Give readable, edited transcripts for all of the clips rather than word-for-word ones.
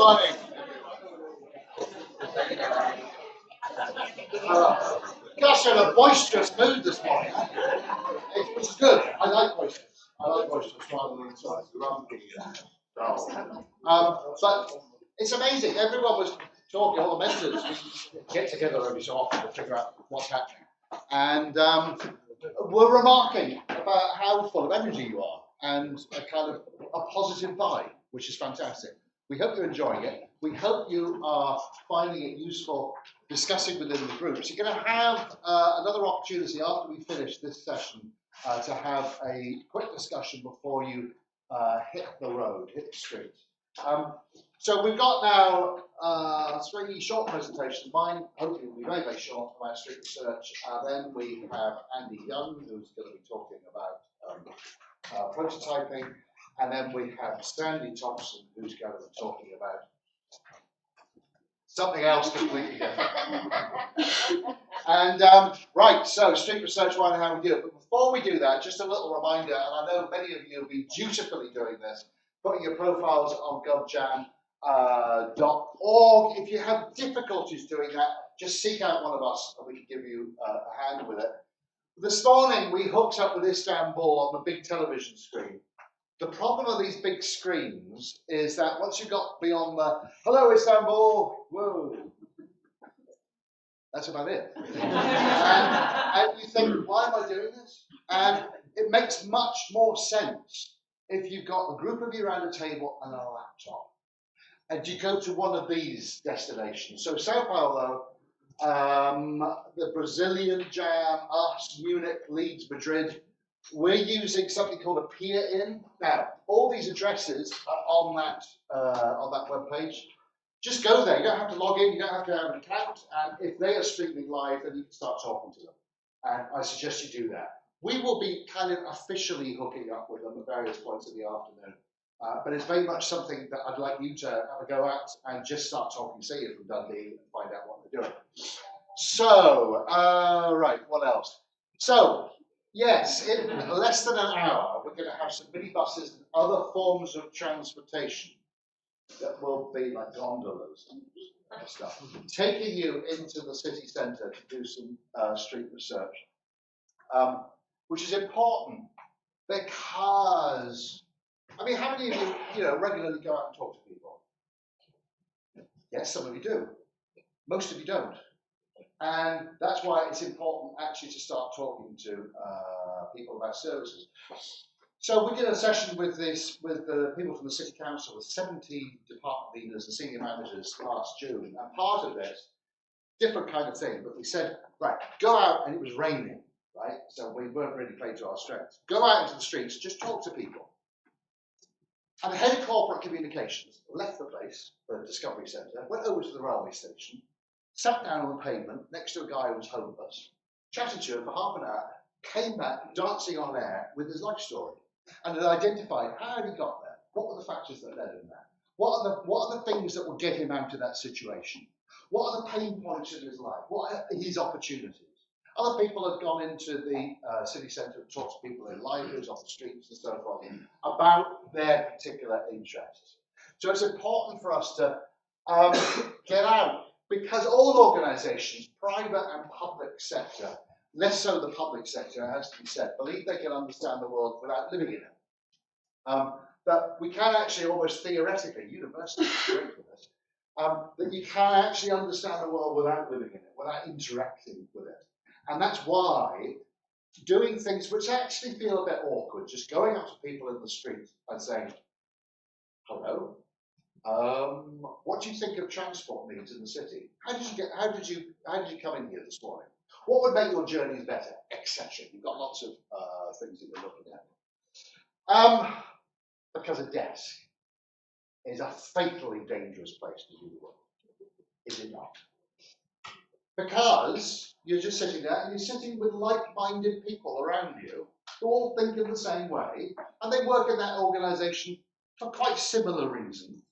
morning. Gosh, in a boisterous mood this morning, which is good. I like boisterous. I like boisterous rather than sort of grumpy. But it's amazing. Everyone was talking, all the mentors, we get together every so often to figure out what's happening. And we're remarking about how full of energy you are and a kind of a positive vibe, which is fantastic. We hope you're enjoying it. We hope you are finding it useful discussing within the groups. You're going to have another opportunity after we finish this session to have a quick discussion before you hit the road, hit the street. So we've got now 3 short presentations. Mine hopefully will be very, very short about street research. Then we have Andy Young, who's going to be talking about prototyping. And then we have Sandy Thompson, who's going to be talking about something else completely different. And right, so street research, why and how we do it. But before we do that, just a little reminder, and I know many of you have been dutifully doing this, putting your profiles on govjam.org. If you have difficulties doing that, just seek out one of us and we can give you a hand with it. This morning, we hooked up with Istanbul on the big television screen. The problem with these big screens is that once you got beyond the "Hello Istanbul," whoa, that's about it. and you think, why am I doing this? And it makes much more sense if you've got a group of you around a table and a laptop, and you go to one of these destinations. So Sao Paulo, the Brazilian Jam, us, Munich, Leeds, Madrid. We're using something called a peer-in. Now, all these addresses are on that web page. Just go there. You don't have to log in. You don't have to have an account. And if they are streaming live, then you can start talking to them. And I suggest you do that. We will be kind of officially hooking up with them at various points in the afternoon. But it's very much something that I'd like you to have a go at and just start talking. Say you're from Dundee and find out what they're doing. So, right, what else? So, yes, in less than an hour, we're going to have some minibuses and other forms of transportation that will be like gondolas and stuff, taking you into the city centre to do some street research, which is important because, I mean, how many of you, regularly go out and talk to people? Yes, some of you do. Most of you don't. And that's why it's important actually to start talking to people about services. So we did a session with the people from the City Council, with 70 department leaders and senior managers last June. And part of this, different kind of thing, but we said, right, go out, and it was raining, right? So we weren't really playing to our strengths. Go out into the streets, just talk to people. And the head of corporate communications left the place, the Discovery Centre, went over to the railway station, sat down on the pavement next to a guy who was homeless, chatted to him for half an hour, came back dancing on air with his life story, and had identified how he got there, what were the factors that led him there, what are the things that would get him out of that situation, what are the pain points in his life, what are his opportunities. Other people have gone into the city centre and talked to people in libraries, off the streets and so forth, about their particular interests. So it's important for us to get out. Because all organisations, private and public sector, less so the public sector, has to be said, believe they can understand the world without living in it. That we can actually almost theoretically, universities agree with this, that you can actually understand the world without living in it, without interacting with it. And that's why doing things which actually feel a bit awkward, just going up to people in the street and saying, hello, what do you think of transport needs in the city? How did you come in here this morning? What would make your journeys better? Etc. You've got lots of things that you're looking at. Because a desk is a fatally dangerous place to do the work. Is it not? Because you're just sitting there and you're sitting with like-minded people around you who all think in the same way, and they work in that organisation for quite similar reasons.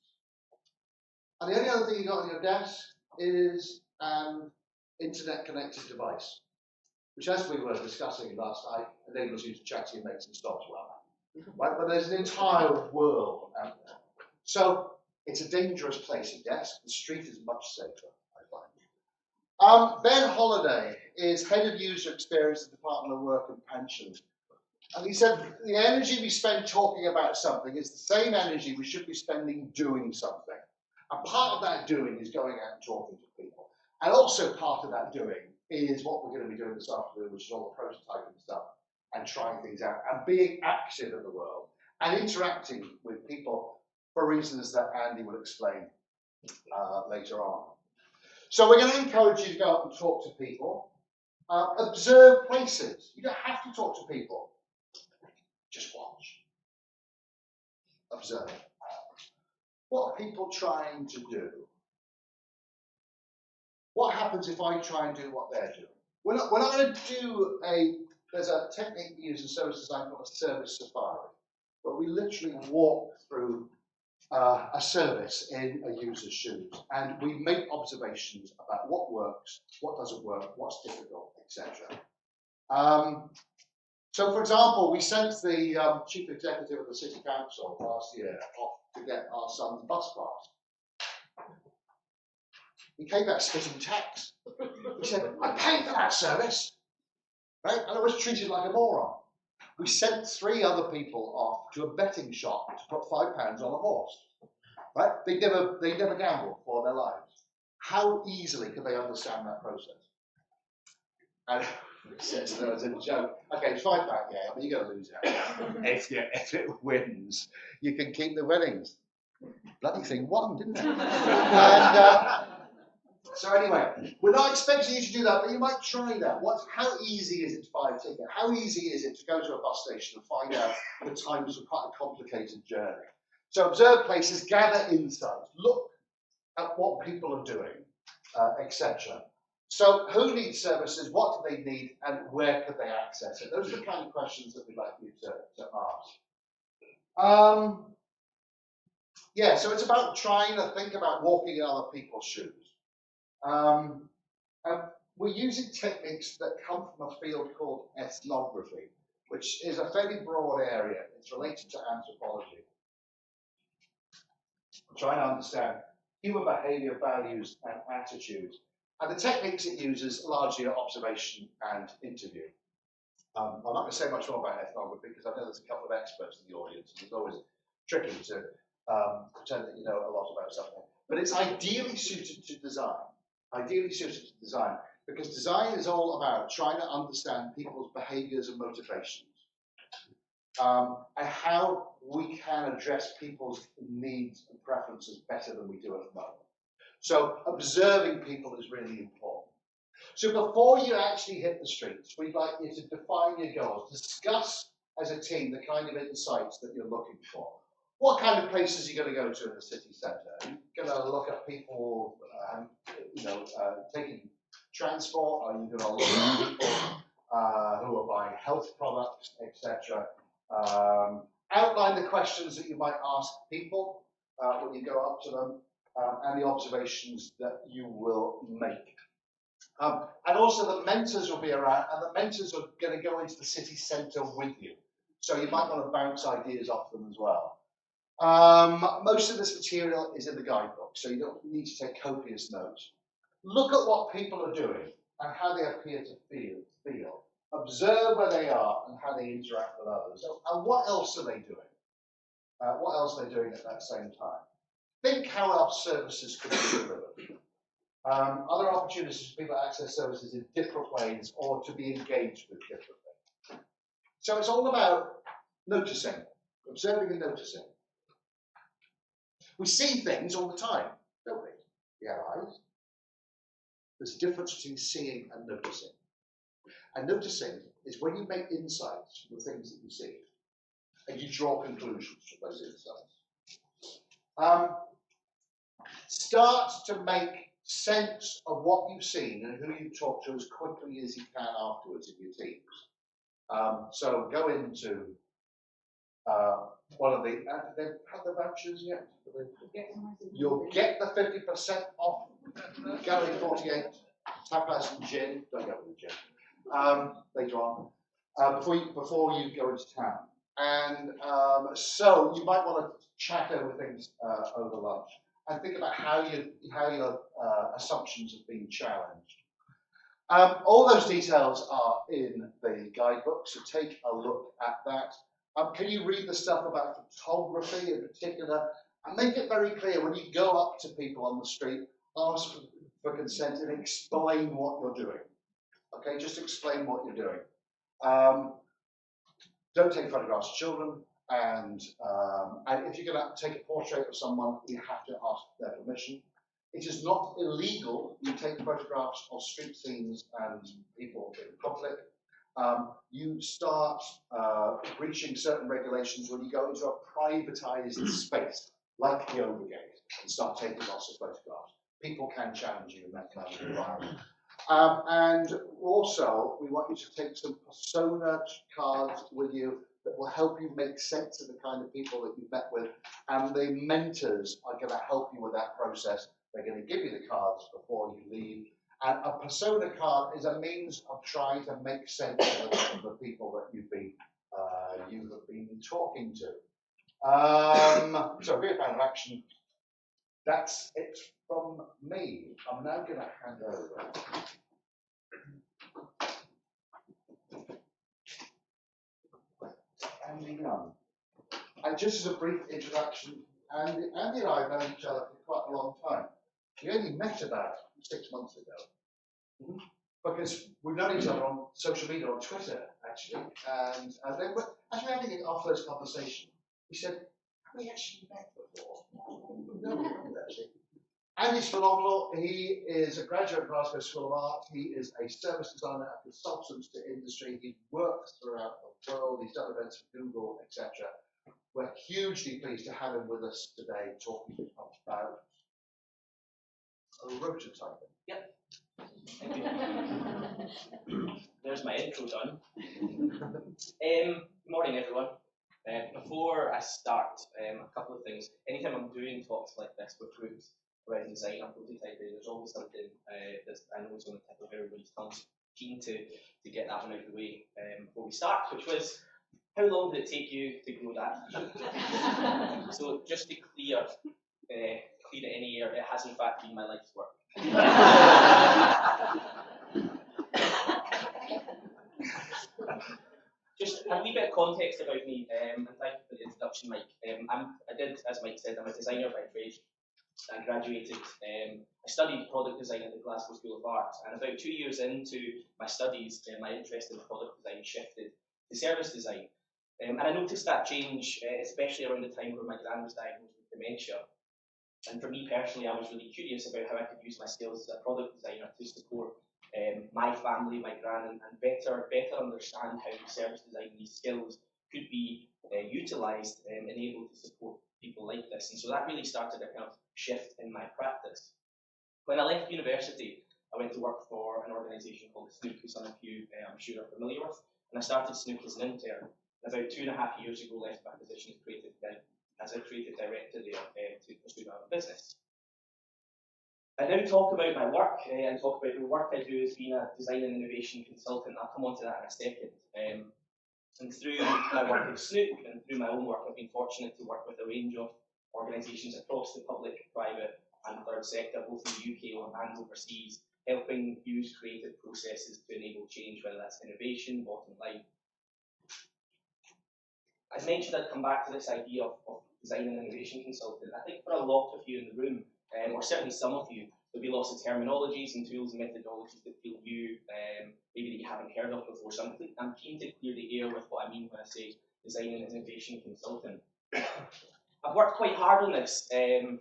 And the only other thing you got on your desk is an internet-connected device, which, as we were discussing last night, enables you to chat to your mates and stop as well. Right? But there's an entire world out there. So It's a dangerous place, yes. The street is much safer, I find. Ben Holliday is head of user experience at the Department of Work and Pensions. And he said the energy we spend talking about something is the same energy we should be spending doing something. And part of that doing is going out and talking to people. And also part of that doing is what we're going to be doing this afternoon, which is all the prototyping stuff and trying things out and being active in the world and interacting with people for reasons that Andy will explain later on. So we're going to encourage you to go up and talk to people. Observe places. You don't have to talk to people. Just watch. Observe. What are people trying to do? What happens if I try and do what they're doing? We're not going to do there's a technique we use in service design called a service safari, but we literally walk through a service in a user's shoes, and we make observations about what works, what doesn't work, what's difficult, etc. So, for example, we sent the chief executive of the city council last year off to get our son's bus pass. He came back spitting tax. He said, "I paid for that service," right? And I was treated like a moron. We sent 3 other people off to a betting shop to put £5 on a horse. Right? They never gambled for their lives. How easily could they understand that process? And it says there was a joke. Okay, it's £5, yeah, but you're going to lose it. If it wins, you can keep the winnings. Bloody thing won, didn't it? And so anyway, we're not expecting you to do that, but you might try that. How easy is it to buy a ticket? How easy is it to go to a bus station and find out the times for quite a complicated journey? So observe places, gather insights, look at what people are doing, etc. So who needs services, what do they need, and where could they access it? Those are the kind of questions that we'd like you to ask. Yeah, so it's about trying to think about walking in other people's shoes. And we're using techniques that come from a field called ethnography, which is a fairly broad area. It's related to anthropology. We're trying to understand human behavior, values, and attitudes. And the techniques it uses largely are observation and interview. I'm not going to say much more about ethnography because I know there's a couple of experts in the audience, and it's always tricky to pretend that you know a lot about something. But it's ideally suited to design. Ideally suited to design, because design is all about trying to understand people's behaviors and motivations, and how we can address people's needs and preferences better than we do at the moment. So observing people is really important. So before you actually hit the streets, we'd like you to define your goals, discuss as a team the kind of insights that you're looking for. What kind of places are you going to go to in the city centre? Are you going to look at people, taking transport? Are you going to look at people who are buying health products, etc.? Outline the questions that you might ask people when you go up to them, and the observations that you will make. And also the mentors will be around, and the mentors are going to go into the city centre with you. So you might want to bounce ideas off them as well. Most of this material is in the guidebook, so you don't need to take copious notes. Look at what people are doing and how they appear to feel. Observe where they are and how they interact with others. And what else are they doing? What else are they doing at that same time? Think how our services could be delivered. Other opportunities for people to access services in different ways or to be engaged with differently. So it's all about noticing, observing and noticing. We see things all the time, don't we? We have eyes. There's a difference between seeing and noticing. And noticing is when you make insights from the things that you see, and you draw conclusions from those insights. Start to make sense of what you've seen and who you talk to as quickly as you can afterwards in your teams. So go into one of the, they've had the vouchers yet? You'll get the 50% off Gary 48 tapas and gin. Don't go with the gin. Later on, before you go into town. And so you might want to chat over things over lunch. and think about how your assumptions have been challenged. All those details are in the guidebook, so take a look at that. Can you read the stuff about photography in particular, and make it very clear when you go up to people on the street, ask for consent and explain what you're doing. Okay, just explain what you're doing. Don't take photographs of children, and if you're going to take a portrait of someone, you have to ask their permission. It is not illegal. You take photographs of street scenes and people in public. You start breaching certain regulations when you go into a privatized space, like the Overgate, and start taking lots of photographs. People can challenge you in that kind of environment. And also, we want you to take some persona cards with you that will help you make sense of the kind of people that you've met with. And the mentors are going to help you with that process. They're going to give you the cards before you leave. And a persona card is a means of trying to make sense of the people that you have been talking to. So, be a fan of action. That's it from me. I'm now going to hand over. Andy Young. And just as a brief introduction, Andy and I have known each other for quite a long time. We only met about 6 months ago. Because we've known each other on social media, on Twitter, actually. And then, as we were having our first conversation, we said, have we actually met before? No, we haven't actually. Andy's phenomenal. He is a graduate of Glasgow School of Art. He is a service designer, a consultant to industry. He's worked throughout the world. He's done events for Google, etc. We're hugely pleased to have him with us today, talking about prototyping. Yep. Thank you. There's my intro done. Good morning, everyone. Before I start, a couple of things. Anytime I'm doing talks like this with groups around design or prototyping, there's always something that I know is on the tip of everybody's tongue. Keen to get that one out of the way before we start, which was, how long did it take you to grow that? So just to clear any air, it has in fact been my life's work. Just a wee bit of context about me, and thank you for the introduction, Mike. I did, as Mike said, I'm a designer by trade. I graduated, I studied product design at the Glasgow School of Art, and about 2 years into my studies, my interest in product design shifted to service design. And I noticed that change, especially around the time where my gran was diagnosed with dementia. And for me personally, I was really curious about how I could use my skills as a product designer to support my family, my gran, and better understand how service design and these skills could be utilised and able to support people like this. And so that really started a kind of shift in my practice. When I left university, I went to work for an organisation called Snook, who some of you I'm sure are familiar with. And I started Snook as an intern. About 2.5 years ago, left my position as a creative director there to pursue my own business. I now talk about my work and talk about the work I do as being a design and innovation consultant. I'll come on to that in a second. And through my work at Snook and through my own work, I've been fortunate to work with a range of organisations across the public, private and third sector, both in the UK and overseas, helping use creative processes to enable change, whether that's innovation, bottom line. As mentioned, I'd come back to this idea of design and innovation consultant. I think for a lot of you in the room, or certainly some of you, there'll be lots of terminologies and tools and methodologies that feel new, maybe that you haven't heard of before. So I'm keen to clear the air with what I mean when I say design and innovation consultant. I've worked quite hard on this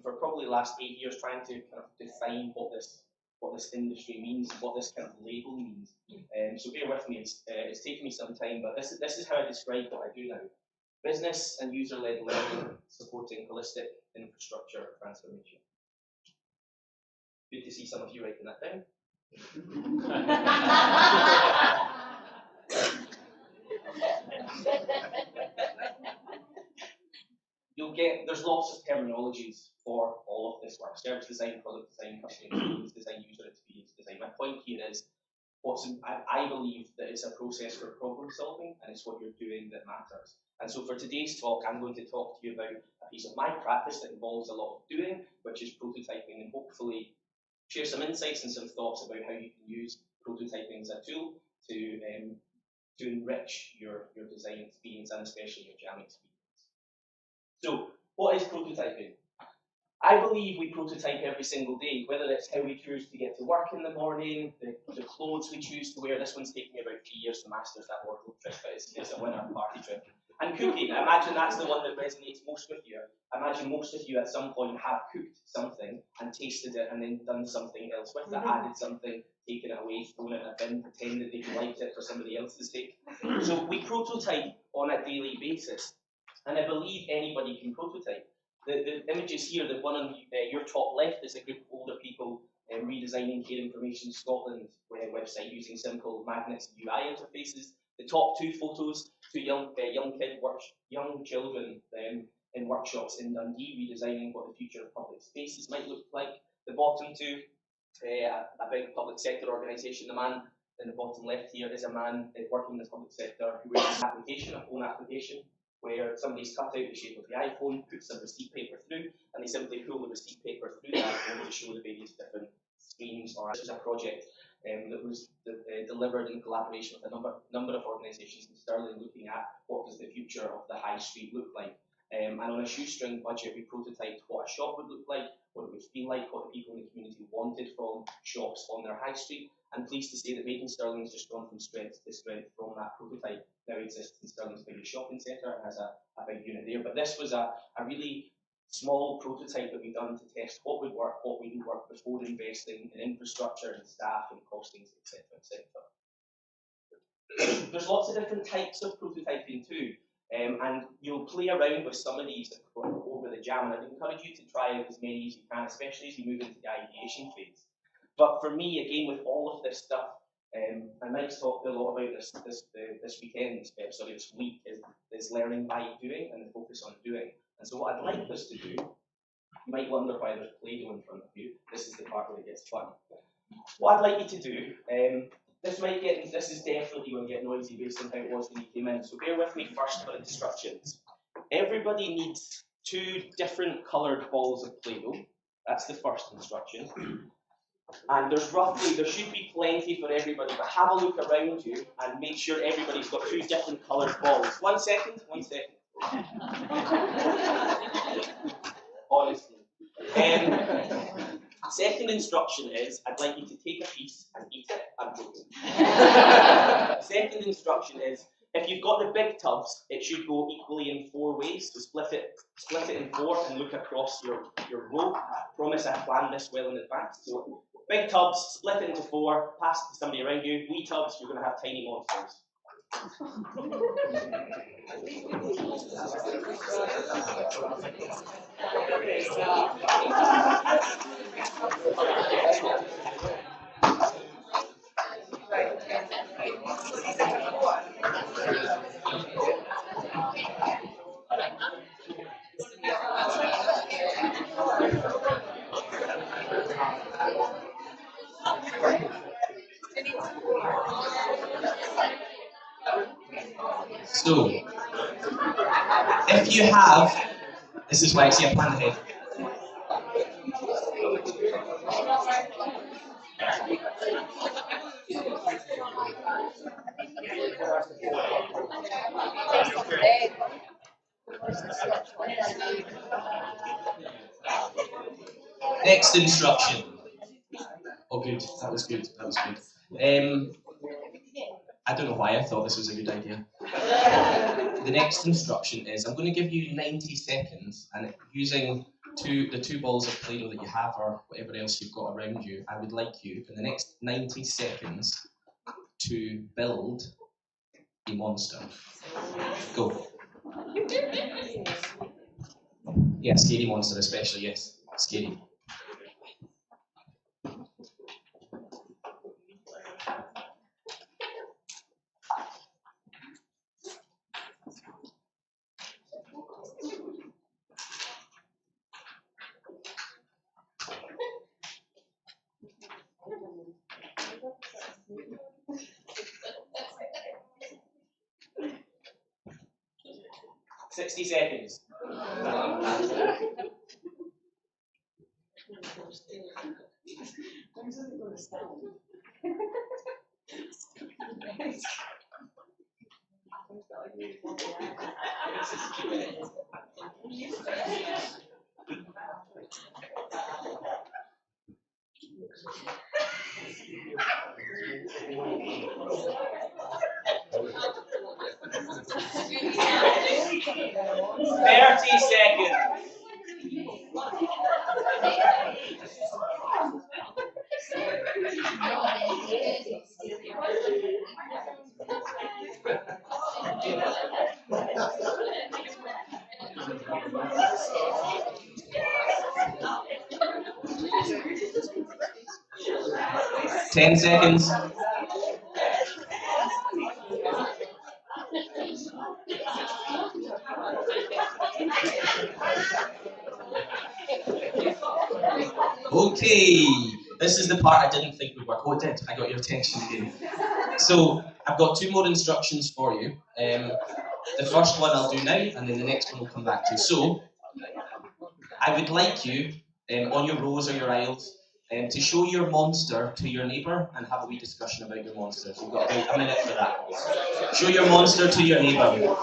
for probably the last 8 years, trying to kind of define what this industry means, and what this kind of label means. So bear with me, it's taken me some time, but this is how I describe what I do now. Business and user-led learning, supporting holistic infrastructure transformation. Good to see some of you writing that down. There's lots of terminologies for all of this work: service design, product design, customer experience design, user experience design. My point here is, I believe that it's a process for problem solving, and it's what you're doing that matters. And so for today's talk, I'm going to talk to you about a piece of my practice that involves a lot of doing, which is prototyping, and hopefully share some insights and some thoughts about how you can use prototyping as a tool to enrich your design experience and especially your jam experience. So, what is prototyping? I believe we prototype every single day, whether it's how we choose to get to work in the morning, the clothes we choose to wear. This one's taken me about 3 years to master that wardrobe trick, but it's a winner party trick. And cooking, I imagine that's the one that resonates most with you. I imagine most of you at some point have cooked something and tasted it and then done something else with it, added something, taken it away, thrown it in a bin, pretended that you liked it for somebody else's sake. So we prototype on a daily basis, and I believe anybody can prototype. The images here, the one on your top left is a group of older people redesigning Care Information Scotland website using simple magnets and UI interfaces. The top two photos, two young children in workshops in Dundee redesigning what the future of public spaces might look like. The bottom two, a big public sector organisation. The man in the bottom left here is a man working in the public sector who has an application, a phone application, where somebody's cut out the shape of the iPhone, puts some receipt paper through, and they simply pull the receipt paper through the iPhone to show the various different screens. Or this was a project that was delivered in collaboration with a number of organisations in Stirling, looking at what does the future of the high street look like. And on a shoestring budget, we prototyped what a shop would look like, what it would feel like, what the people in the community wanted from shops on their high street. I'm pleased to say that Made in Stirling has just gone from strength to strength from that prototype. Now exists in Stirling's biggest shopping centre and has a big unit there. But this was a really small prototype that we've done to test what would work, what wouldn't work before investing in infrastructure and staff and costings, etc., etc. There's lots of different types of prototyping too. And you'll play around with some of these over the jam, and I'd encourage you to try out as many as you can, especially as you move into the ideation phase. But for me, again, with all of this stuff, and Mike's talked a lot about this weekend, this week, is learning by doing and the focus on doing. And so what I'd like us to do, you might wonder why there's Play-Doh in front of you. This is the part where it gets fun. What I'd like you to do, this is definitely going to get noisy based on how it was when you came in, so bear with me first for instructions. Everybody needs 2 different coloured balls of Play-Doh. That's the first instruction. And there should be plenty for everybody, but have a look around you and make sure everybody's got 2 different coloured balls. One second. Honestly. Second instruction is, I'd like you to take a piece and eat it. I'm joking. Second instruction is, if you've got the big tubs, it should go equally in 4 ways. So split it in 4 and look across your row. I promise I planned this well in advance. So big tubs, split it into 4, pass it to somebody around you. Wee tubs, you're going to have tiny monsters. So, if you have, this is why I see a plan ahead. Next instruction. Oh, good. That was good. I don't know why I thought this was a good idea. The next instruction is, I'm going to give you 90 seconds, and using the 2 balls of Play-Doh that you have, or whatever else you've got around you, I would like you, in the next 90 seconds, to build a monster. Go. Yeah, scary monster especially, yes. Scary. 60 seconds. Thirty seconds. 10 seconds. Okay, this is the part I didn't think would work. Oh, it did. I got your attention again. So, I've got 2 more instructions for you. The first one I'll do now, and then the next one will come back to. So, I would like you, on your rows or your aisles, to show your monster to your neighbour and have a wee discussion about your monster. So you've got about a minute for that. Show your monster to your neighbour.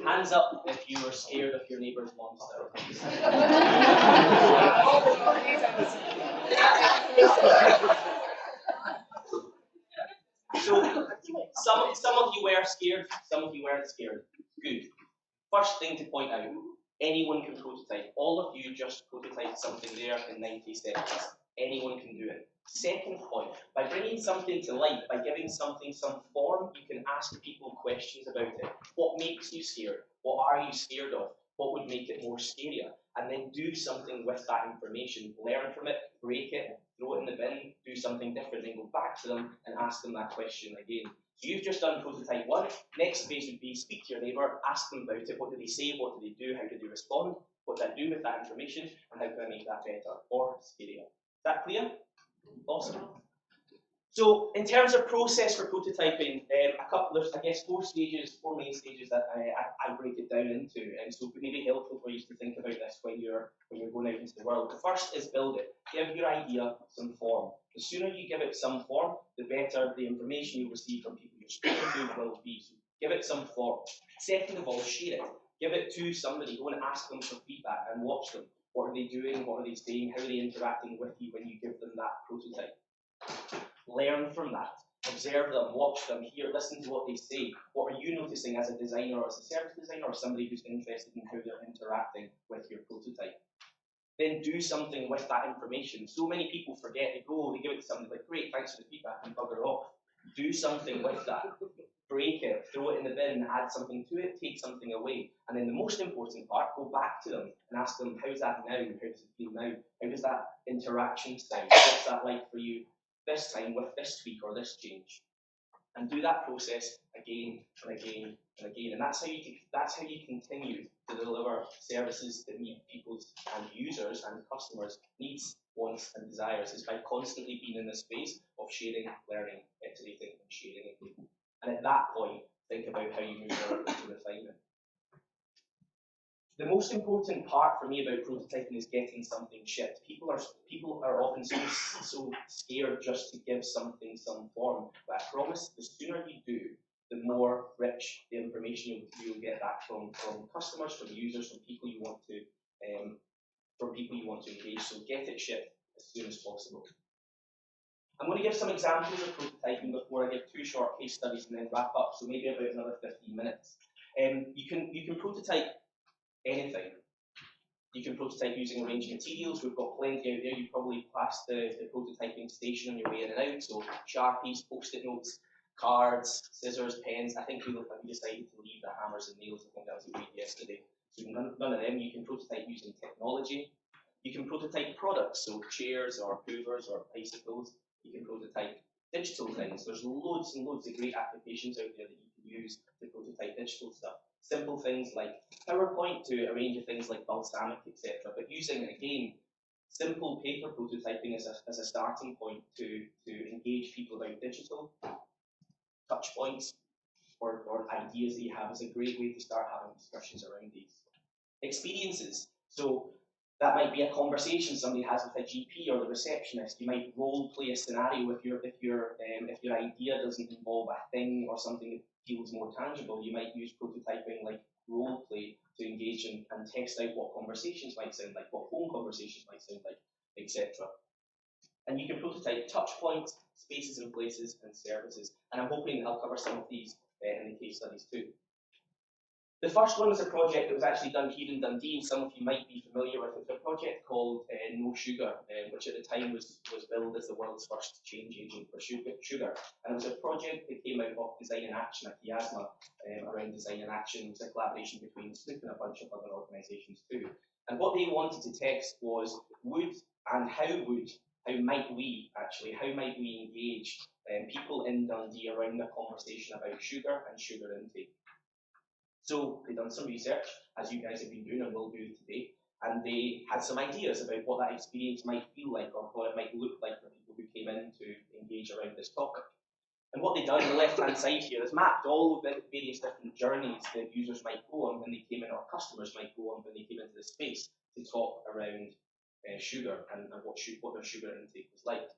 Hands up if you were scared of your neighbour's monster. So, some of you were scared, some of you weren't scared. Good. First thing to point out, anyone can prototype. All of you just prototyped something there in 90 seconds. Anyone can do it. Second point, by bringing something to life, by giving something some form, you can ask people questions about it. What makes you scared? What are you scared of? What would make it more scarier? And then do something with that information. Learn from it, break it, throw it in the bin, do something different, then go back to them and ask them that question again. So you've just done prototype 1. Next phase would be speak to your neighbour, ask them about it. What do they say? What do they do? How do they respond? What do I do with that information? And how can I make that better or scarier? Is that clear? Awesome. So in terms of process for prototyping, there's I guess 4 main stages that I break it down into, and so it may be helpful for you to think about this when you're going out into the world. The first is build it. Give your idea some form. The sooner you give it some form, the better the information you receive from people you're speaking to will be. So give it some form. Second of all, share it. Give it to somebody. Go and ask them for feedback and watch them. What are they doing? What are they saying? How are they interacting with you when you give them that prototype? Learn from that. Observe them, watch them, hear, listen to what they say. What are you noticing as a designer or as a service designer or somebody who's interested in how they're interacting with your prototype? Then do something with that information. So many people forget, they give it to somebody like, great, thanks for the feedback, and bugger off. Do something with that. Break it, throw it in the bin, add something to it, take something away. And then the most important part, go back to them and ask them, how's that now? How does it feel now? How does that interaction sound? What's that like for you this time with this tweak or this change? and do that process again and again and again. And that's how you continue to deliver services that meet people's and users and customers' needs, wants, and desires, is by constantly being in this space of sharing, learning, iterating, and sharing again. And at that point, think about how you move forward into refinement. The most important part for me about prototyping is getting something shipped. People are often so scared just to give something some form. But I promise, the sooner you do, the more rich the information you'll get back from customers, from users, from people you want to engage. So get it shipped as soon as possible. I'm going to give some examples of prototyping before I give 2 short case studies and then wrap up. So maybe about another 15 minutes. You can prototype anything. You can prototype using a range of materials. We've got plenty out there. You probably passed the prototyping station on your way in and out. So Sharpies, Post-it notes, cards, scissors, pens. I think we decided to leave the hammers and nails. I think that was agreed yesterday. So none of them. You can prototype using technology. You can prototype products, so chairs or hoovers or bicycles. You can prototype digital things. There's loads and loads of great applications out there that you can use to prototype digital stuff. Simple things like PowerPoint to a range of things like balsamic, etc. But using, again, simple paper prototyping as a starting point to engage people about digital touch points or ideas that you have is a great way to start having discussions around these. Experiences. So that might be a conversation somebody has with a GP or the receptionist. You might role play a scenario if your idea doesn't involve a thing or something that feels more tangible. You might use prototyping like role play to engage and test out what conversations might sound like, what phone conversations might sound like, etc. And you can prototype touch points, spaces and places, and services. And I'm hoping I'll cover some of these in the case studies too. The first one was a project that was actually done here in Dundee, and some of you might be familiar with it. It's a project called No Sugar, which at the time was billed as the world's first change agent for sugar. And it was a project that came out of Design and Action at Chiasma around Design and Action. It was a collaboration between Snoop and a bunch of other organisations too. And what they wanted to test was how might we engage people in Dundee around a conversation about sugar and sugar intake. So they've done some research, as you guys have been doing and will do today, and they had some ideas about what that experience might feel like or what it might look like for people who came in to engage around this topic. And what they've done on the left-hand side here is mapped all of the various different journeys that users might go on when they came in, or customers might go on when they came into the space to talk around sugar and what their sugar intake was like.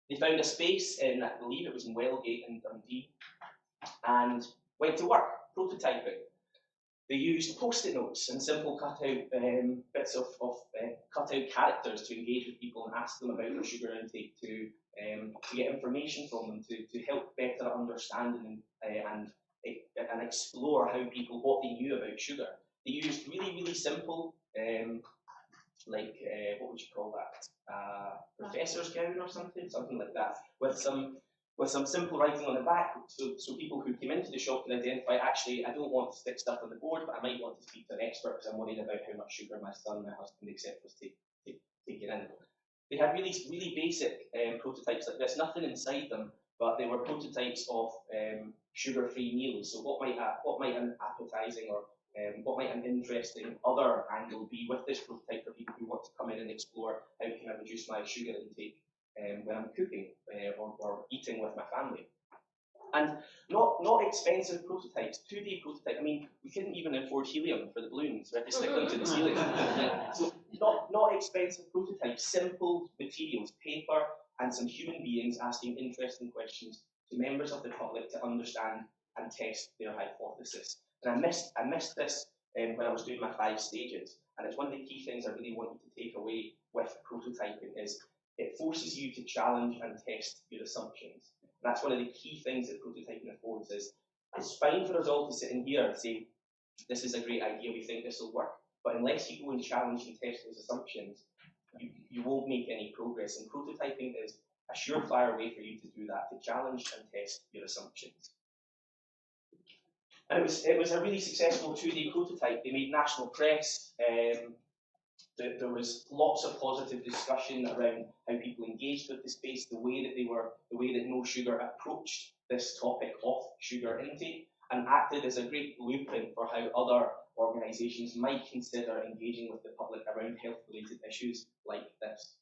They found a space in, I believe it was in Wellgate in Dundee, and went to work prototyping. They used Post-it notes and simple cut-out bits of cut-out characters to engage with people and ask them about their sugar intake, to get information from them, to help better understand and explore what they knew about sugar. They used really simple, what would you call that? Professor's gown or something like that, with some simple writing on the back, so people who came into the shop can identify, actually, I don't want to stick stuff on the board, but I might want to speak to an expert because I'm worried about how much sugar my son, my husband, etc. is taking in. They had really basic prototypes like this, nothing inside them, but they were prototypes of sugar-free meals. So what might an appetizing or what might an interesting other angle be with this prototype for people who want to come in and explore how can I reduce my sugar intake when I'm cooking or eating with my family. And not expensive prototypes, 2D prototype. I mean, we couldn't even afford helium for the balloons. We had to stick them to the ceiling. So not expensive prototypes, simple materials, paper, and some human beings asking interesting questions to members of the public to understand and test their hypothesis. And I missed this when I was doing my 5 stages. And it's one of the key things I really want you to take away with prototyping is it forces you to challenge and test your assumptions. And that's one of the key things that prototyping affords is it's fine for us all to sit in here and say, this is a great idea, we think this will work. But unless you go and challenge and test those assumptions, you won't make any progress. And prototyping is a surefire way for you to do that, to challenge and test your assumptions. And it was a really successful 2D prototype. They made national press. There was lots of positive discussion around how people engaged with the space, the way that No Sugar approached this topic of sugar intake and acted as a great blueprint for how other organisations might consider engaging with the public around health-related issues like this.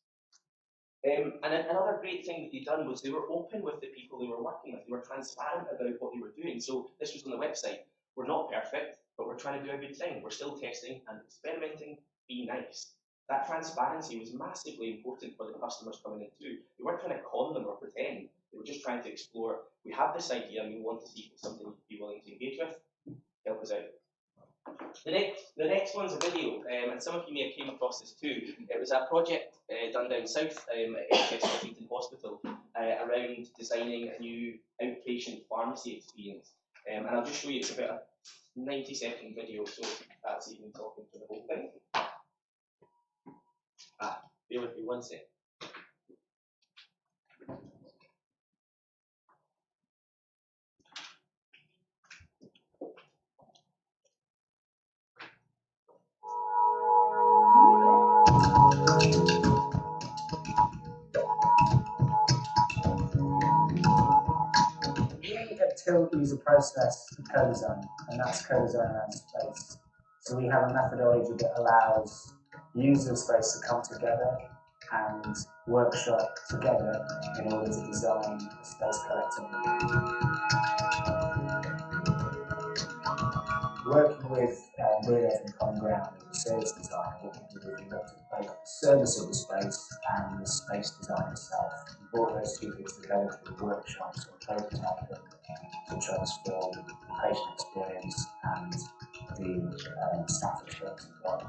And another great thing that they'd done was they were open with the people they were working with. They were transparent about what they were doing. So this was on the website. We're not perfect, but we're trying to do a good thing. We're still testing and experimenting. Be nice. That transparency was massively important for the customers coming in too. They weren't trying to con them or pretend. They were just trying to explore, we have this idea and we want to see if it's something you'd be willing to engage with. Help us out. The next one's a video, and some of you may have came across this too. It was a project done down south at NHS Washington Hospital around designing a new outpatient pharmacy experience. And I'll just show you, it's about a 90-second video, so that's even talking for the whole thing. Bear with me one second. Tilt use a process co-design, and that's co-design around space. So we have a methodology that allows users of space to come together and workshop together in order to design a space collectively. Working with Bruno from Common Ground as a service designer, what we did is we looked at both the service of the space and the space design itself. We brought those two things together through workshops or prototyping to transform the patient experience and the staff experience as well.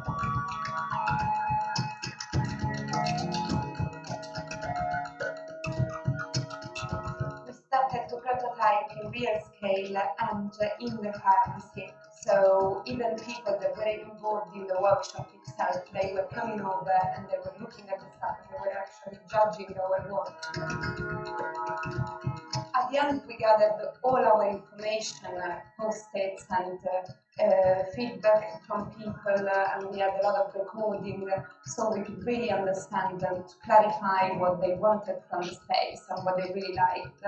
We started to prototype in real scale and in the pharmacy. So even people that were involved in the workshop itself, they were coming over and they were looking at the stuff and they were actually judging our work. At the end, we gathered all our information, post-its and feedback from people, and we had a lot of recording, so we could really understand them to clarify what they wanted from the space and what they really liked.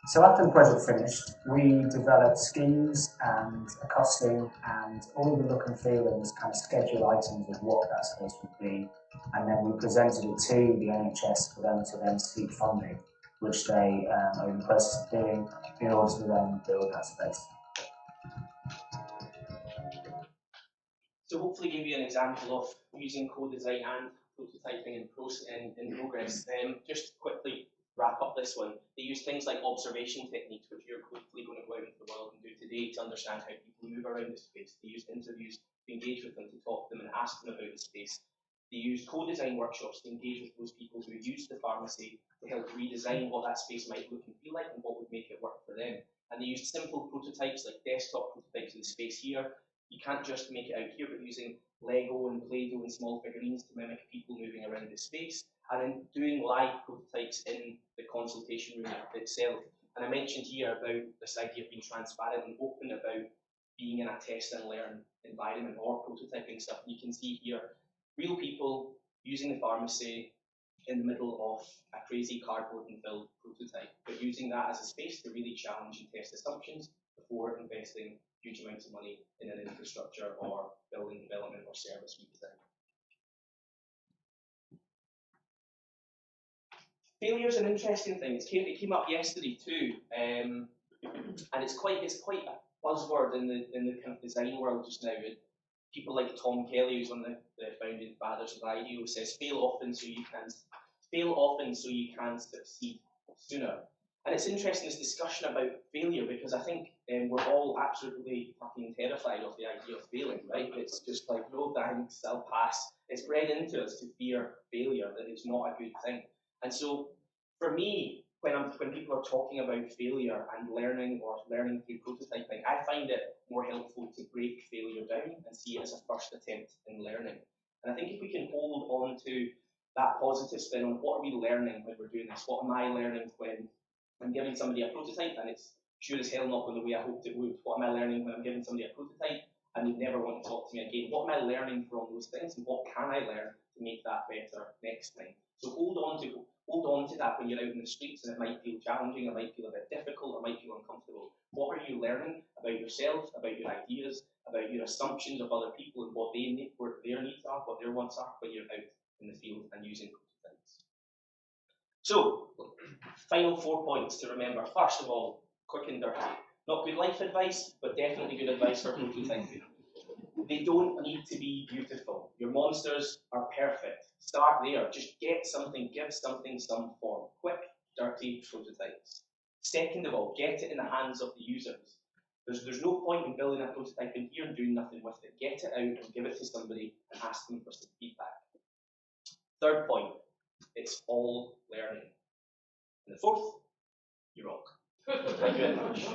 So after the project finished, we developed schemes and a costing and all the look and feel and kind of schedule items of what that space would be. And then we presented it to the NHS for them to then seek funding, which they are in the process of doing in order to then build that space. So hopefully give you an example of using co-design and prototyping in progress. Just quickly wrap up this one. They use things like observation techniques, which you're hopefully going to go out into the world and do today to understand how people move around the space. They used interviews to engage with them, to talk to them and ask them about the space. They used co-design workshops to engage with those people who used the pharmacy to help redesign what that space might look and feel like and what would make it work for them. And they used simple prototypes like desktop prototypes of the space here. You can't just make it out here, but using Lego and Play-Doh and small figurines to mimic people moving around the space, and then doing live prototypes in the consultation room itself. And I mentioned here about this idea of being transparent and open about being in a test and learn environment or prototyping stuff. And you can see here real people using the pharmacy in the middle of a crazy cardboard and filled prototype, but using that as a space to really challenge and test assumptions before investing huge amounts of money in an infrastructure or building development or service redesign. Failure is an interesting thing. It came up yesterday too, and it's quite a buzzword in the kind of design world just now. People like Tom Kelly, who's one of the founding fathers of IDEO, says fail often so you can succeed sooner. And it's interesting, this discussion about failure, because I think we're all absolutely fucking terrified of the idea of failing, right? It's just like, no thanks, I'll pass. It's bred into us to fear failure, that it's not a good thing. And so, for me, when people are talking about failure and learning through prototyping, I find it more helpful to break failure down and see it as a first attempt in learning. And I think if we can hold on to that positive spin on what are we learning when we're doing this, what am I learning when I'm giving somebody a prototype and it's sure as hell not going the way I hoped it would, what am I learning when I'm giving somebody a prototype and they never want to talk to me again, what am I learning from those things and what can I learn to make that better next time. So hold hold on to that when you're out in the streets, and it might feel challenging, it might feel a bit difficult, it might feel uncomfortable. What are you learning about yourself, about your ideas, about your assumptions of other people and what they need, what their needs are, what their wants are when you're out in the field and using prototypes? So, final 4 points to remember. First of all, quick and dirty. Not good life advice, but definitely good advice for prototyping. They don't need to be beautiful. Your monsters are perfect. Start there. Just get something, give something some form. Quick, dirty prototypes. Second of all, get it in the hands of the users. There's no point in building a prototype in here and doing nothing with it. Get it out and give it to somebody and ask them for some feedback. Third point, it's all learning. And the fourth, you rock. Thank you very much.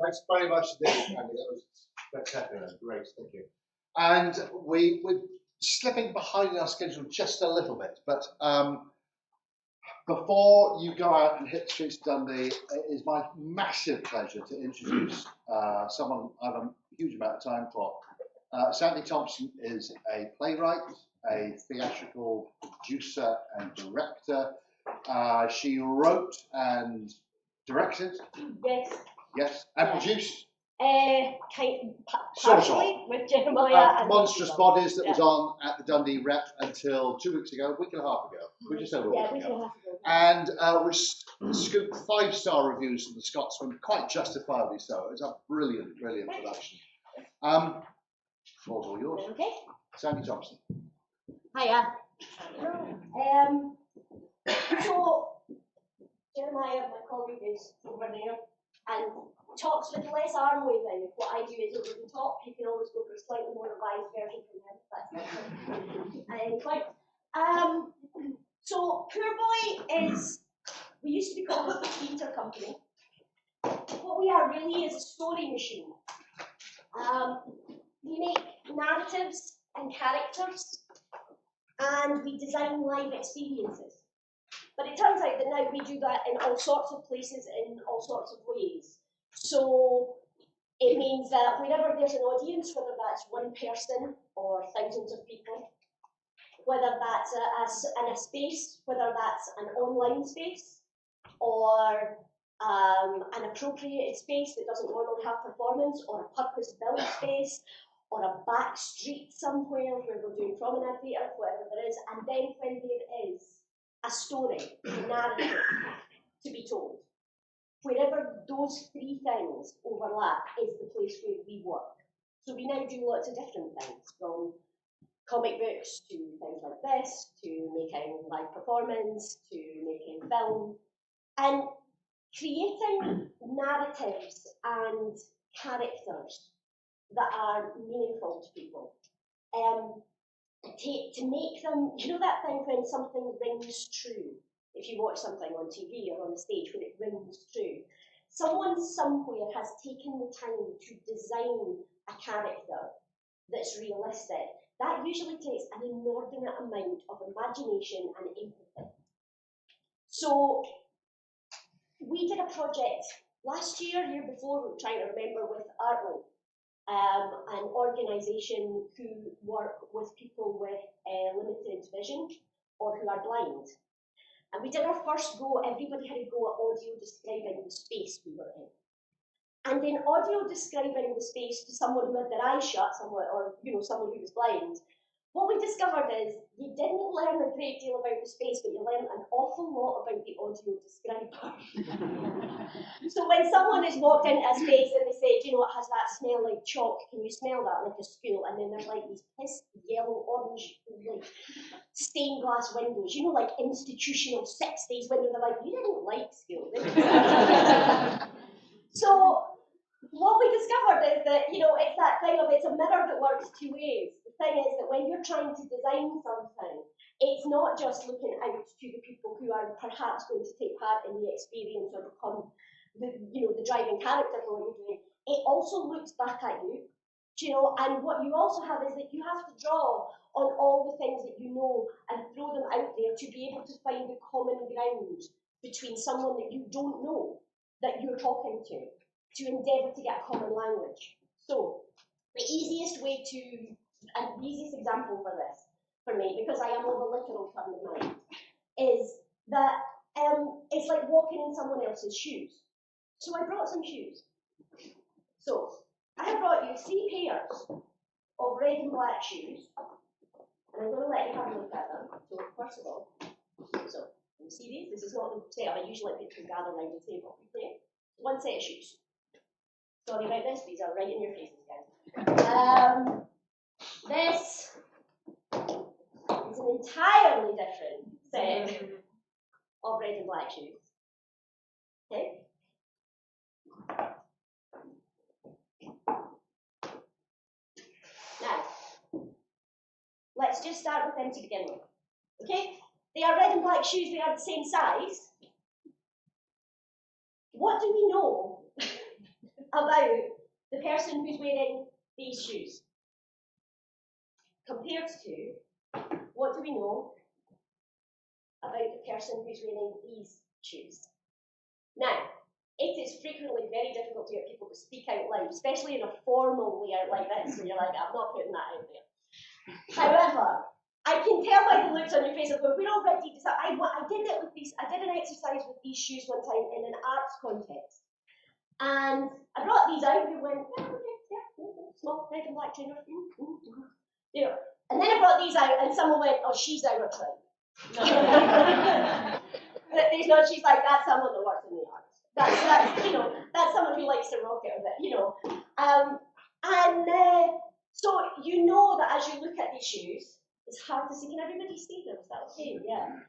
Thanks very much indeed, Andy. That was spectacular. Great, thank you. And we're slipping behind our schedule just a little bit, but before you go out and hit the streets of Dundee, it is my massive pleasure to introduce someone I have a huge amount of time for. Sandy Thompson is a playwright, a theatrical producer and director. She wrote and directed. Yes, and produced. Partially with Jeremiah. Monstrous Bodies that was on at the Dundee Rep until 2 weeks ago, a week and a half ago. We're just over a week ago. And we scooped 5-star reviews from the Scotsman, quite justifiably so. It was a brilliant, brilliant production. Floor's all yours. Okay. Sandy Thompson. Hiya. So, Jeremiah, my colleague, is over there and talks with less arm waving. What I do is over the top. You can always go for a slightly more revised version from him. That's at any point. So, Poor Boy is, we used to be called a theatre company. What we are really is a story machine. We make narratives and characters, and we design live experiences. But it turns out that now we do that in all sorts of places, in all sorts of ways. So it means that whenever there's an audience, whether that's one person or thousands of people, whether that's in a space, whether that's an online space, or an appropriated space that doesn't normally have performance, or a purpose-built space, or a back street somewhere where we're doing promenade theatre, whatever there is, and then when there is a story, a narrative to be told. Wherever those three things overlap is the place where we work. So we now do lots of different things, from comic books to things like this, to making live performance, to making film, and creating narratives and characters that are meaningful to people. To make them, you know that thing when something rings true, if you watch something on TV or on the stage when it rings true. Someone somewhere has taken the time to design a character that's realistic. That usually takes an inordinate amount of imagination and empathy. So we did a project last year before, we were trying to remember, with Artland, an organisation who work with people with limited vision or who are blind. And we did our first go, everybody had a go at audio describing the space we were in. And in audio describing the space to someone who had their eyes shut, someone who was blind, what we discovered is you didn't learn a great deal about the space, but you learned an awful lot about the audio describer. So when someone has walked into a space and they say, do you know, it has that smell like chalk, can you smell that like a school? And then there's like these piss yellow, orange, like stained glass windows, you know, like institutional 60s windows. They're like, you didn't like school, did you? So what we discovered is that, you know, it's that thing of it's a mirror that works two ways. The thing is that when you're trying to design something, it's not just looking out to the people who are perhaps going to take part in the experience or become the driving character for what you're doing. It also looks back at you, you know, and what you also have is that you have to draw on all the things that you know and throw them out there to be able to find the common ground between someone that you don't know that you're talking to endeavour to get a common language. So, The easiest way to, and the easiest example for this, for me, because I am of a literal turn of mind, is that it's like walking in someone else's shoes. So I brought some shoes. So I have brought you 3 pairs of red and black shoes, and I'm going to let you have a look at them. So first of all, so you see these? This is not the setup I usually let people gather around the table. Okay, 1 set of shoes. Sorry about this; these are right in your faces, guys. This is an entirely different set of red and black shoes. Okay. Now, let's just start with them to begin with. Okay? They are red and black shoes, they are the same size. What do we know about the person who's wearing these shoes? Compared to, what do we know about the person who's wearing these shoes? Now, it is frequently very difficult to get people to speak out loud, especially in a formal layout like this, where you're like, I'm not putting that out there. However, I can tell by the looks on your face of we're all ready to start. I did an exercise with these shoes one time in an arts context. And I brought these out and went, small red and black trainers. You know. And then I brought these out and someone went, oh, she's our friend. She's like, that's someone that works in the arts. That's someone who likes to rock it a bit, So you know that as you look at these shoes, it's hard to see. Can everybody see them? Is that okay? Yeah.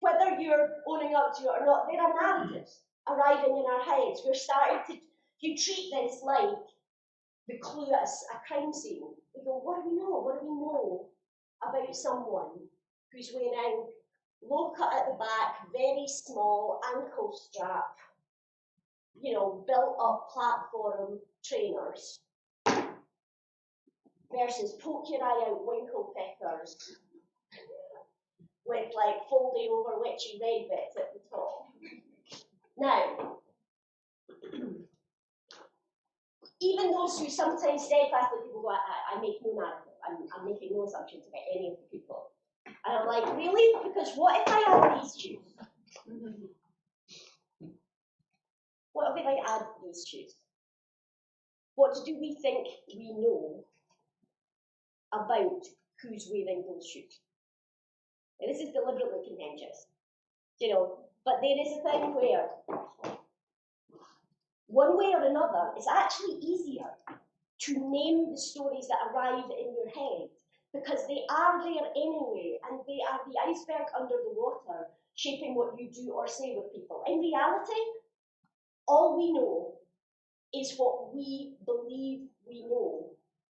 Whether you're owning up to it or not, there are narratives arriving in our heads. We're starting to treat this like the clue at a crime scene. We go, what do we know? What do we know about someone who's wearing low cut at the back, very small ankle strap, built up platform trainers versus poke your eye out winkle peckers with like folding over witchy red bits at the top. Now, even those who sometimes steadfastly people go, I make no narrative, I'm making no assumptions about any of the people. And I'm like, really? Because what if I add these shoes? What if I add these shoes? What do we think we know about who's wearing those shoes? Now, this is deliberately contentious, but there is a thing where one way or another, it's actually easier to name the stories that arrive in your head because they are there anyway, and they are the iceberg under the water, shaping what you do or say with people. In reality, all we know is what we believe we know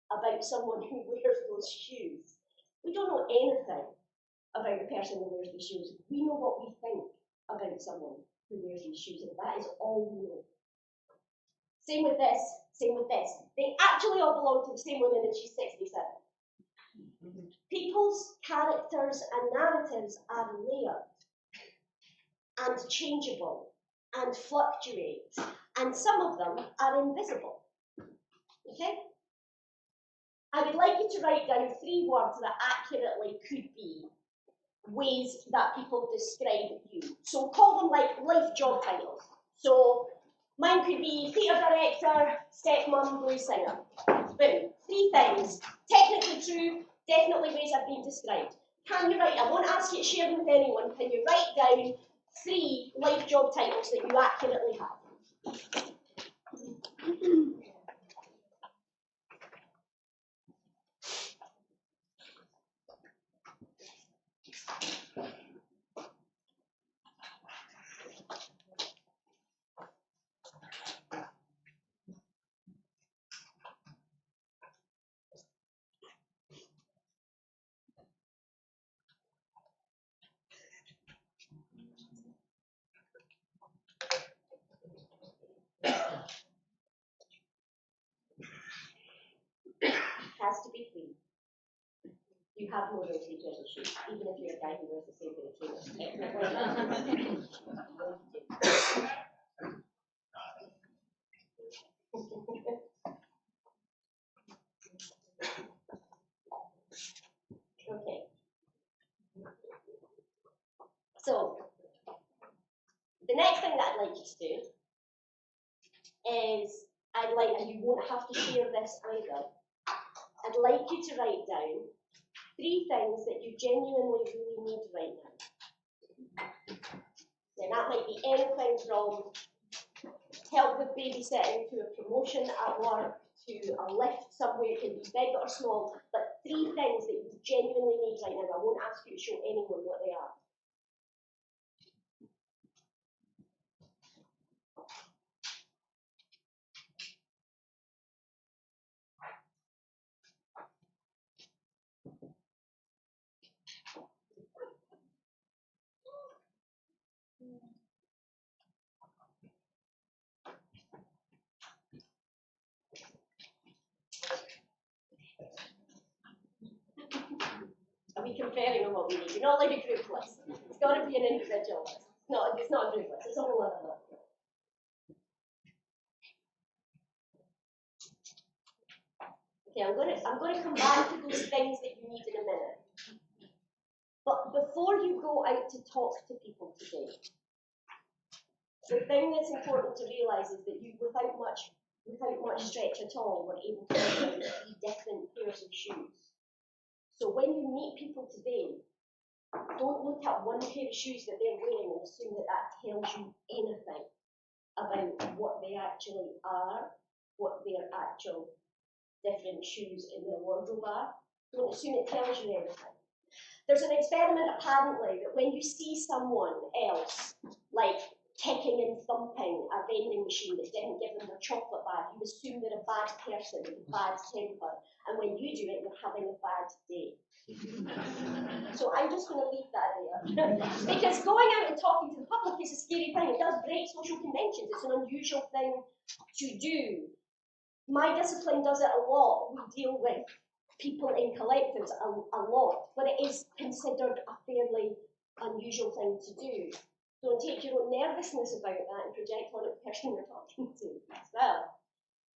about someone who wears those shoes. We don't know anything about the person who wears these shoes. We know what we think about someone who wears these shoes, and that is all we know. Same with this, same with this. They actually all belong to the same woman, and she's 67. People's characters and narratives are layered and changeable and fluctuate, and some of them are invisible. Okay? I would like you to write down 3 words that accurately could be ways that people describe you. So call them like life job titles. So mine could be theatre director, stepmom, blues singer. Boom. 3 things. Technically true, definitely ways I've been described. Can you write, I won't ask you to share them with anyone, can you write down 3 life job titles that you accurately have? Has to be 3. You have more than 3 pairs of shoes, even if you're a guy who wears the same pair of trainers. Okay. So, the next thing that I'd like you to do is, and you won't have to share this either, I'd like you to write down 3 things that you genuinely really need right now. Then that might be anything from help with babysitting to a promotion at work to a lift somewhere, it can be big or small, but 3 things that you genuinely need right now. I won't ask you to show anyone what they are. Are we conferring on what we need? You're not like a group list. It's got to be an individual list. No, it's not a group list. It's a whole other list. Okay, I'm going to come back to those things that you need in a minute. But before you go out to talk to people today, the thing that's important to realise is that you, without much stretch at all, were able to make 3 different pairs of shoes. So when you meet people today, don't look at one pair of shoes that they're wearing and assume that that tells you anything about what they actually are, what their actual different shoes in their wardrobe are. Don't assume it tells you anything. There's an experiment apparently that when you see someone else like kicking and thumping a vending machine that didn't give them their chocolate bar, you assume they're a bad person with a bad temper, and when you do it, you're having a bad day. So I'm just going to leave that there. Because going out and talking to the public is a scary thing. It does break social conventions. It's an unusual thing to do. My discipline does it a lot. We deal with people in collectives a lot, but it is considered a fairly unusual thing to do. Don't take your own nervousness about that and project on the person you're talking to as well.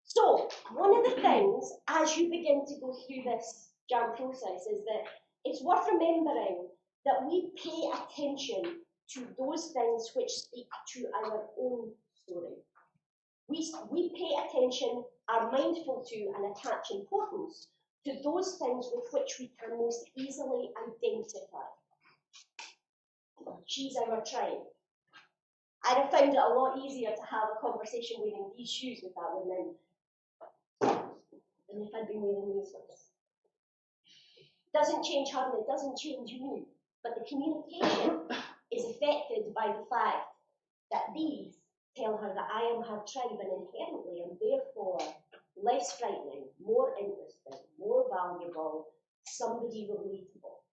So, one of the things as you begin to go through this jam process is that it's worth remembering that we pay attention to those things which speak to our own story. We pay attention, are mindful to, and attach importance to those things with which we can most easily identify. She's our tribe. I'd have found it a lot easier to have a conversation wearing these shoes with that woman than if I'd been wearing these ones. Doesn't change her and it doesn't change me, but the communication is affected by the fact that these tell her that I am her tribe and inherently and therefore less frightening, more interesting, more valuable, somebody relatable.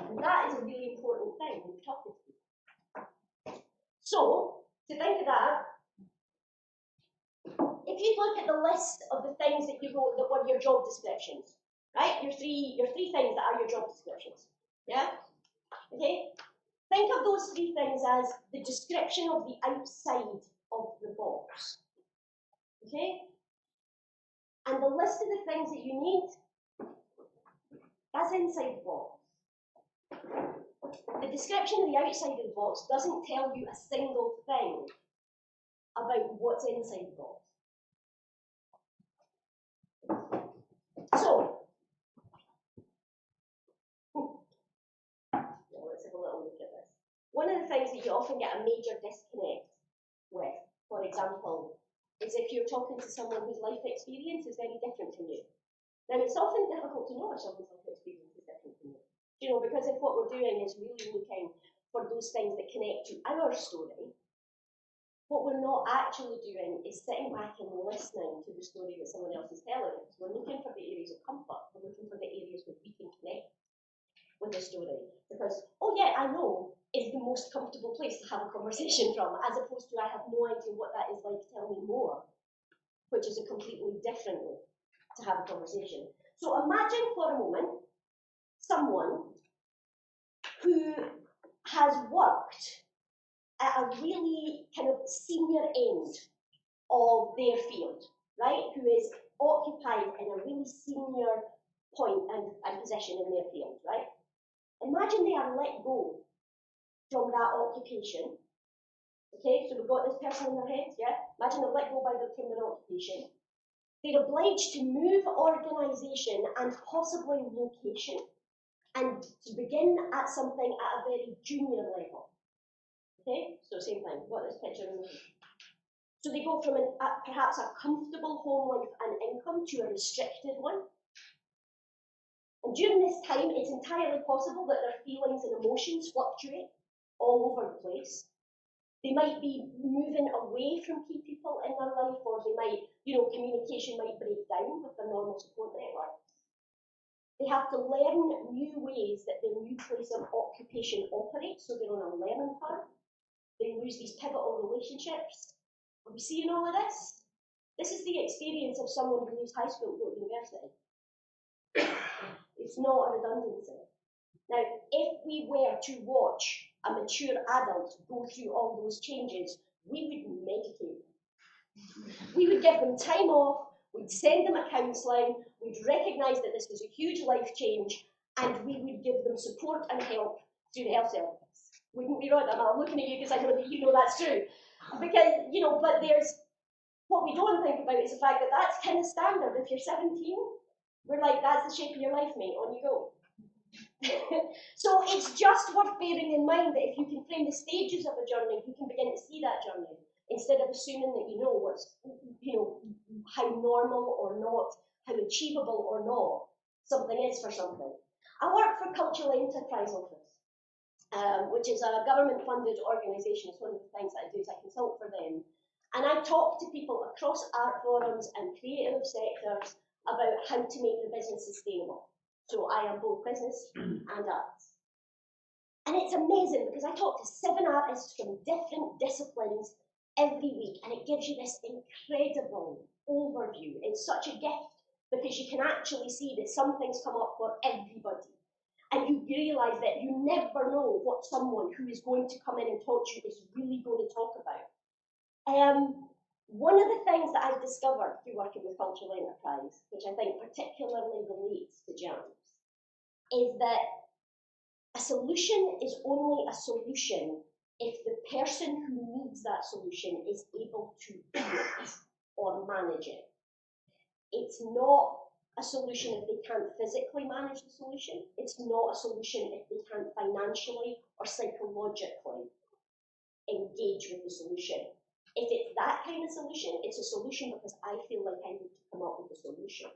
And that is a really important thing when you're talking to people. So, to think of that, if you look at the list of the things that you wrote that were your job descriptions, right? Your three things that are your job descriptions. Yeah? Okay? Think of those 3 things as the description of the outside of the box. Okay? And the list of the things that you need, that's inside the box. The description of the outside of the box doesn't tell you a single thing about what's inside the box. So, let's have a little look at this. One of the things that you often get a major disconnect with, for example, is if you're talking to someone whose life experience is very different from you. Now, it's often difficult to know if someone's life experience is different from you. You know, because if what we're doing is really looking for those things that connect to our story, what we're not actually doing is sitting back and listening to the story that someone else is telling us. We're looking for the areas of comfort. We're looking for the areas where we can connect with the story. Because, oh yeah, I know, is the most comfortable place to have a conversation from, as opposed to I have no idea what that is like, tell me more, which is a completely different way to have a conversation. So imagine for a moment someone who has worked at a really kind of senior end of their field, right? Who is occupied in a really senior point and position in their field, right? Imagine they are let go from that occupation. Okay, so we've got this person in their head, yeah? Imagine they're let go from their occupation. They're obliged to move organisation and possibly location and to begin at something at a very junior level. Okay, so same thing, we've got this picture in the head. So they go from perhaps a comfortable home life and income to a restricted one. And during this time, it's entirely possible that their feelings and emotions fluctuate all over the place. They might be moving away from key people in their life, or they might, communication might break down with their normal support network. They have to learn new ways that their new place of occupation operates, so they're on a learning curve. They lose these pivotal relationships. Are we seeing all of this? This is the experience of someone who leaves high school to go to university. It's not a redundancy. Now, if we were to watch a mature adult go through all those changes, we would medicate them. We would give them time off, we'd send them a counselling, we'd recognise that this was a huge life change, and we would give them support and help through the health service. Wouldn't we, Rod? I'm looking at you because I know that you know that's true. Because, but what we don't think about is the fact that that's kind of standard. If you're 17, we're like, that's the shape of your life, mate, on you go. So it's just worth bearing in mind that if you can frame the stages of a journey, you can begin to see that journey instead of assuming that you know what's, how normal or not, how achievable or not something is for something. I work for Cultural Enterprise Office, which is a government-funded organisation. It's one of the things that I do is I consult for them, and I talk to people across art forums and creative sectors about how to make the business sustainable. So I am both business and arts. And it's amazing because I talk to 7 artists from different disciplines every week, and it gives you this incredible overview. It's such a gift because you can actually see that some things come up for everybody. And you realise that you never know what someone who is going to come in and talk to you is really going to talk about. One of the things that I've discovered through working with Cultural Enterprise, which I think particularly relates to jams, is that a solution is only a solution if the person who needs that solution is able to do it or manage it. It's not a solution if they can't physically manage the solution. It's not a solution if they can't financially or psychologically engage with the solution. If it's that kind of solution, it's a solution because I feel like I need to come up with a solution.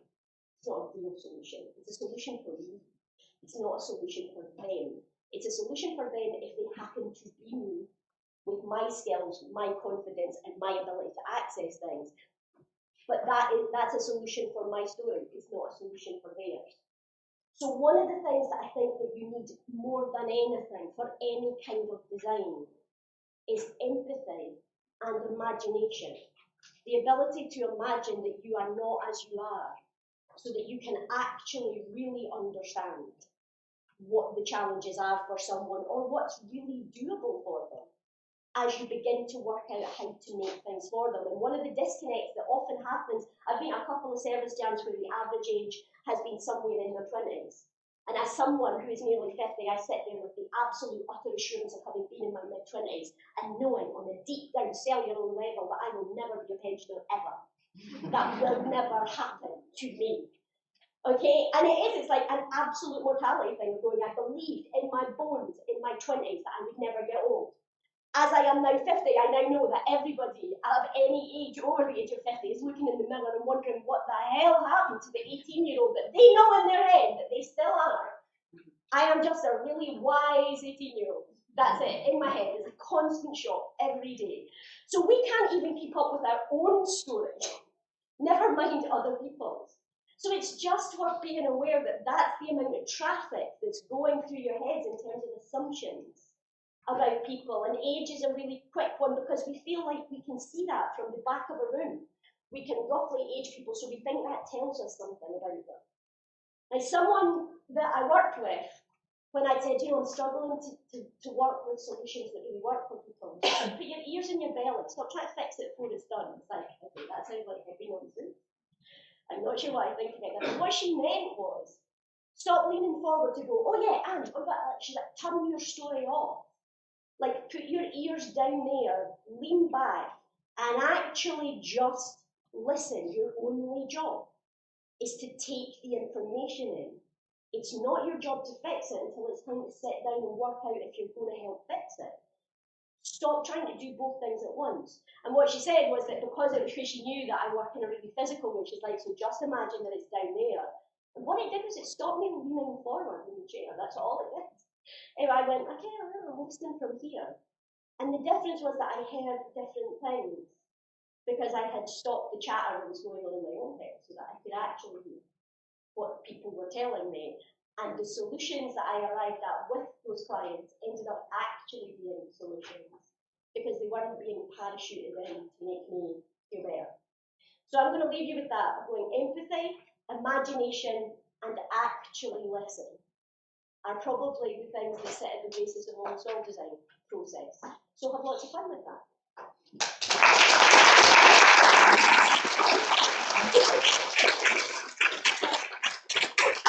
It's not a real solution. It's a solution for me. It's not a solution for them. It's a solution for them if they happen to be me with my skills, my confidence, and my ability to access things. But that's a solution for my story. It's not a solution for theirs. So one of the things that I think that you need more than anything for any kind of design is empathy and imagination. The ability to imagine that you are not as you are, so that you can actually really understand what the challenges are for someone or what's really doable for them as you begin to work out how to make things for them. And one of the disconnects that often happens, I've been at a couple of service jams where the average age has been somewhere in their 20s. And as someone who is nearly 50, I sit there with the absolute utter assurance of having been in my mid-20s and knowing on a deep down cellular level that I will never be a pensioner ever. That will never happen to me. Okay, and it's like an absolute mortality thing of going, I believed in my bones in my 20s that I would never get old. As I am now 50, I now know that everybody of any age over the age of 50 is looking in the mirror and wondering what the hell happened to the 18-year-old that they know in their head that they still are. I am just a really wise 18-year-old. That's it, in my head. It's a constant shock every day. So we can't even keep up with our own story, never mind other people's. So it's just worth being aware that that's the amount of traffic that's going through your heads in terms of assumptions about people. And age is a really quick one because we feel like we can see that from the back of a room. We can roughly age people, so we think that tells us something about them. Now, someone that I worked with, when I said, I'm struggling to work with solutions that really work for people, put your ears in your belly, stop trying to fix it before it's done. It's like, okay, that sounds like I've been on Zoom. I'm not sure what I think about that. But what she meant was, Stop leaning forward to go, oh yeah, and what about that? She's like, turn your story off. Like, put your ears down there, lean back, and actually just listen. Your only job is to take the information in. It's not your job to fix it until it's time to sit down and work out if you're going to help fix it. Stop trying to do both things at once. And what she said was that because she knew that I work in a really physical way, she's like, so just imagine that it's down there. And what it did was it stopped me leaning forward in the chair. That's all it did. And I went, okay, I'm listening from here. And the difference was that I heard different things because I had stopped the chatter that was going on in my own head so that I could actually hear what people were telling me. And the solutions that I arrived at with those clients ended up actually being solutions because they weren't being parachuted in to make me feel better. So I'm going to leave you with that, going empathy, imagination, and actually listen are probably the things that sit at the basis of almost all design process. So have lots of fun with that.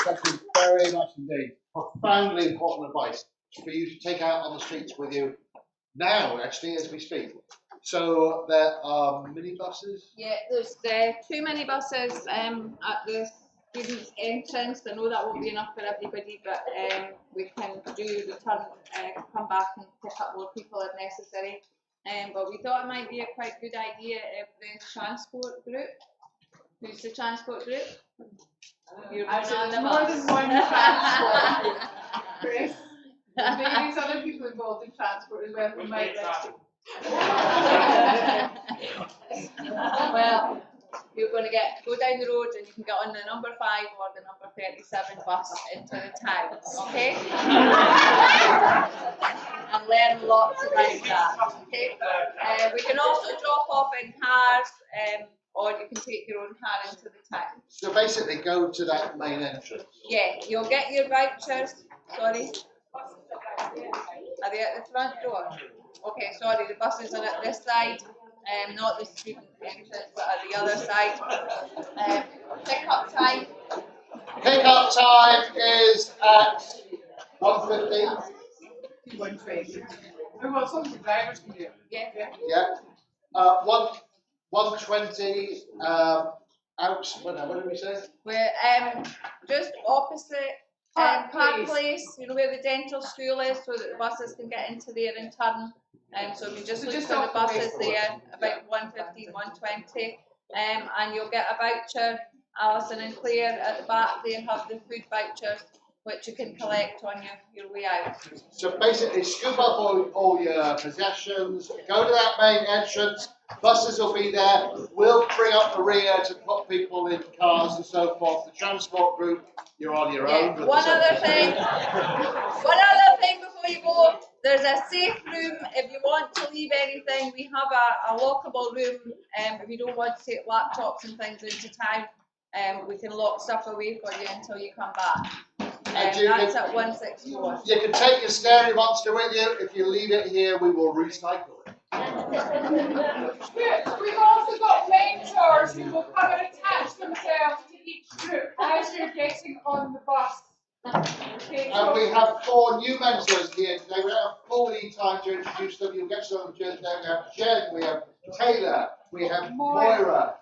Thank you very much indeed. Profoundly important advice for you to take out on the streets with you now, actually, as we speak. So there are minibuses. Yeah, there's 2 minibuses at the students' entrance. I know that won't be enough for everybody, but we can do return, come back and pick up more people if necessary. But we thought it might be a quite good idea if the transport group. Who's the transport group? You're on the more bus. than one transport group, Chris. Maybe there's other people involved in transport as well who might like to. Well, you're going to go down the road and you can get on the number 5 or the number 37 bus into the town, okay? And learn lots about that, okay? We can also drop off in cars, or you can take your own car into the town. So basically, go to that main entrance. Yeah, you'll get your vouchers. Sorry. Are they at the front door? Okay, sorry, the buses are at this side, not the student entrance, but at the other side. Pick-up time. Pick-up time is at 1:15. 1:20. Oh, well, some of the drivers can do it. Yeah. Yeah. 1:20. Out. What did we say? We're just opposite Park Place. You know where the dental school is, so that the buses can get into there in turn. So if you just look for the buses there, about 1:15, 1:20, and you'll get a voucher. Alison and Claire at the back there have the food vouchers, which you can collect on your way out. So basically, scoop up all your possessions, go to that main entrance, buses will be there, we'll bring up the rear to put people in cars and so forth. The transport group, you're on your own. One other thing before you go, there's a safe room if you want to leave anything. We have a lockable room if you don't want to take laptops and things into town. We can lock stuff away for you until you come back. That's at 164. You can take your scary monster with you. If you leave it here, we will recycle it. We've also got mentors who will come and attach themselves to each group as you're getting on the bus. Okay, And we have 4 new mentors here today. We don't have fully time to introduce them. You'll get to know them during the day. We have Jen, we have Taylor, we have Moira,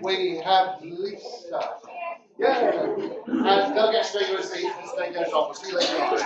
we have Lisa. Yeah. And they'll get to know you as the day goes on. We'll see you later on.